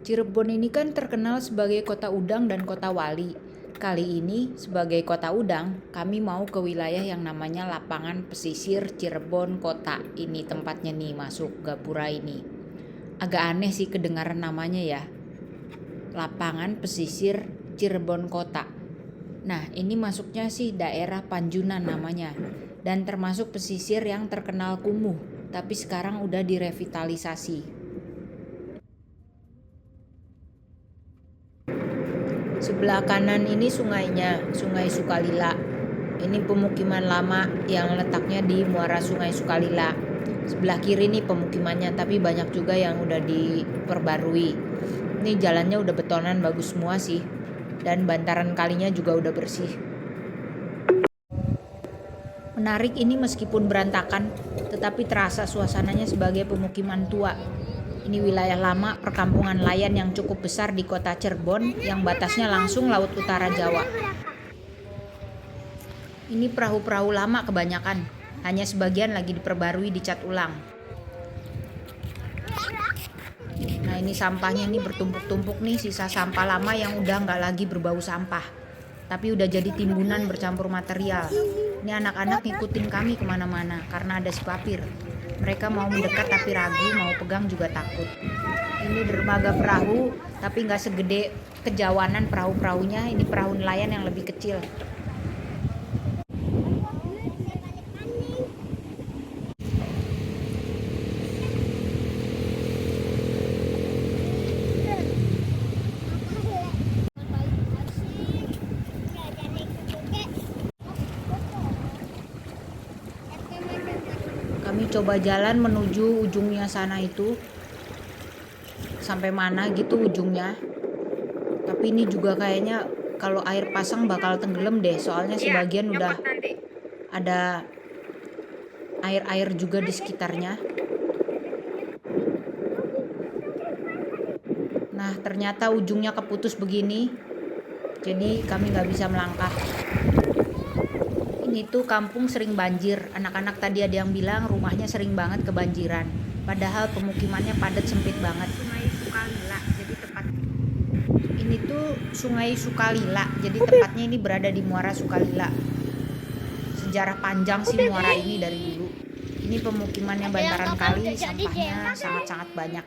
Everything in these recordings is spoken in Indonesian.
Cirebon ini kan terkenal sebagai kota udang dan kota wali. Kali ini sebagai kota udang, kami mau ke wilayah yang namanya Lapangan Pesisir Cirebon Kota. Ini tempatnya nih masuk Gapura ini. Agak aneh sih kedengaran namanya ya. Lapangan Pesisir Cirebon Kota. Nah, ini masuknya sih daerah Panjunan namanya. Dan termasuk pesisir yang terkenal kumuh, tapi sekarang udah direvitalisasi. Sebelah kanan ini sungainya, Sungai Sukalila. Ini pemukiman lama yang letaknya di muara Sungai Sukalila. Sebelah kiri nih pemukimannya, tapi banyak juga yang udah diperbarui. Ini jalannya udah betonan bagus semua sih. Dan bantaran kalinya juga udah bersih. Menarik ini meskipun berantakan, tetapi terasa suasananya sebagai pemukiman tua. Ini wilayah lama perkampungan nelayan yang cukup besar di kota Cirebon yang batasnya langsung Laut Utara Jawa. Ini perahu-perahu lama kebanyakan, hanya sebagian lagi diperbarui dicat ulang. Nah ini sampahnya nih bertumpuk-tumpuk nih, sisa sampah lama yang udah nggak lagi berbau sampah, tapi udah jadi timbunan bercampur material. Ini anak-anak ngikutin kami kemana-mana karena ada si papir. Mereka mau mendekat tapi ragu, mau pegang juga takut. Ini dermaga perahu, tapi nggak segede kejawanan perahu-perahunya. Ini perahu nelayan yang lebih kecil. Kami coba jalan menuju ujungnya sana itu. Sampai mana gitu ujungnya. Tapi ini juga kayaknya kalau air pasang bakal tenggelam deh, soalnya sebagian udah ada air-air juga di sekitarnya. Nah ternyata ujungnya keputus begini, jadi kami nggak bisa melangkah. Ini tuh kampung sering banjir. Anak-anak tadi ada yang bilang rumahnya sering banget kebanjiran, padahal pemukimannya padat sempit banget. Sungai Sukalila, jadi tepat. Ini tuh Sungai Sukalila, jadi tepatnya ini berada di Muara Sukalila. Sejarah panjang sih muara ini dari dulu. Ini pemukiman yang bantaran kali, sampahnya sangat-sangat banyak.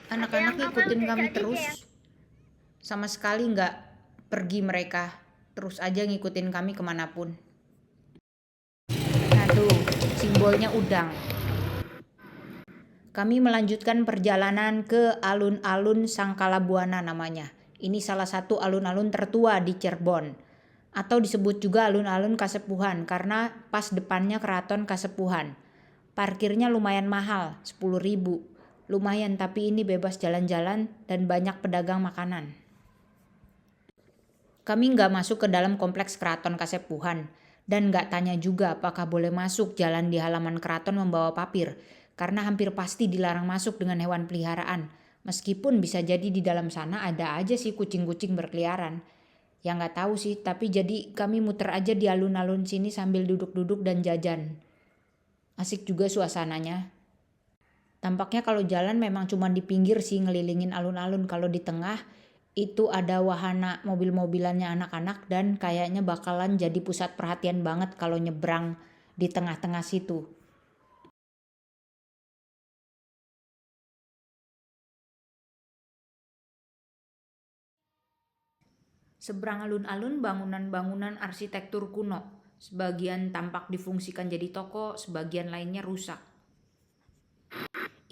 Anak-anak ngikutin kami terus, sama sekali nggak pergi mereka, terus aja ngikutin kami kemanapun. Nah tuh, simbolnya udang. Kami melanjutkan perjalanan ke alun-alun Sangkalabuana namanya. Ini salah satu alun-alun tertua di Cirebon. Atau disebut juga alun-alun Kasepuhan karena pas depannya Keraton Kasepuhan. Parkirnya lumayan mahal, 10.000. Lumayan, tapi ini bebas jalan-jalan dan banyak pedagang makanan. Kami nggak masuk ke dalam kompleks Keraton Kasepuhan dan nggak tanya juga apakah boleh masuk jalan di halaman keraton membawa papir, karena hampir pasti dilarang masuk dengan hewan peliharaan. Meskipun bisa jadi di dalam sana ada aja sih kucing-kucing berkeliaran. Ya nggak tahu sih, tapi jadi kami muter aja di alun-alun sini sambil duduk-duduk dan jajan. Asik juga suasananya. Tampaknya kalau jalan memang cuma di pinggir sih ngelilingin alun-alun. Kalau di tengah itu ada wahana mobil-mobilannya anak-anak dan kayaknya bakalan jadi pusat perhatian banget kalau nyebrang di tengah-tengah situ. Seberang alun-alun bangunan-bangunan arsitektur kuno. Sebagian tampak difungsikan jadi toko, sebagian lainnya rusak.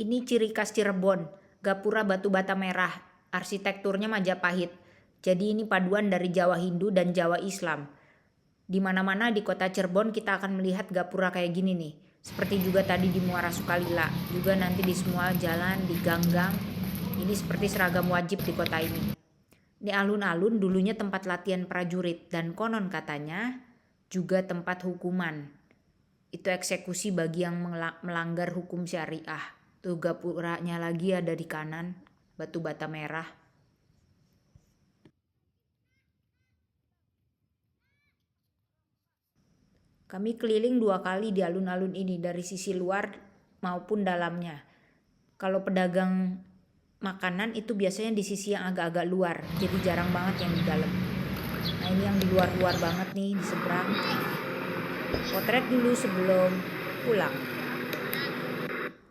Ini ciri khas Cirebon, gapura batu bata merah, arsitekturnya Majapahit. Jadi ini paduan dari Jawa Hindu dan Jawa Islam. Di mana-mana di kota Cirebon kita akan melihat gapura kayak gini nih. Seperti juga tadi di Muara Sukalila, juga nanti di semua jalan, di gang-gang. Ini seperti seragam wajib di kota ini. Ini alun-alun dulunya tempat latihan prajurit dan konon katanya juga tempat hukuman. Itu eksekusi bagi yang melanggar hukum syariah. Tuh gapuranya lagi ada di kanan, batu bata merah. Kami keliling 2 kali di alun-alun ini dari sisi luar maupun dalamnya. Kalau pedagang makanan itu biasanya di sisi yang agak-agak luar, jadi jarang banget yang di dalam. Nah ini yang di luar-luar banget nih, di seberang. Potret dulu sebelum pulang.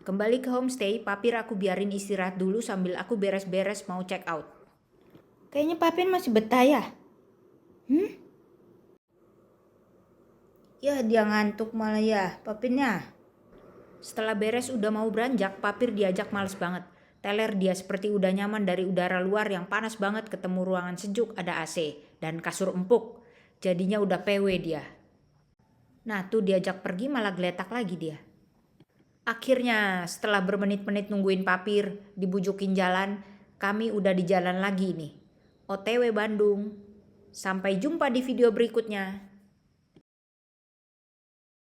Kembali ke homestay, Papir aku biarin istirahat dulu sambil aku beres-beres mau check out. Kayaknya Papin masih betah ya? Ya dia ngantuk malah ya, Papinnya. Setelah beres udah mau beranjak, Papir diajak males banget. Teler dia seperti udah nyaman dari udara luar yang panas banget, ketemu ruangan sejuk ada AC dan kasur empuk. Jadinya udah PW dia. Nah tuh diajak pergi malah geletak lagi dia. Akhirnya setelah bermenit-menit nungguin Papir, dibujukin jalan, kami udah di jalan lagi nih. OTW Bandung. Sampai jumpa di video berikutnya.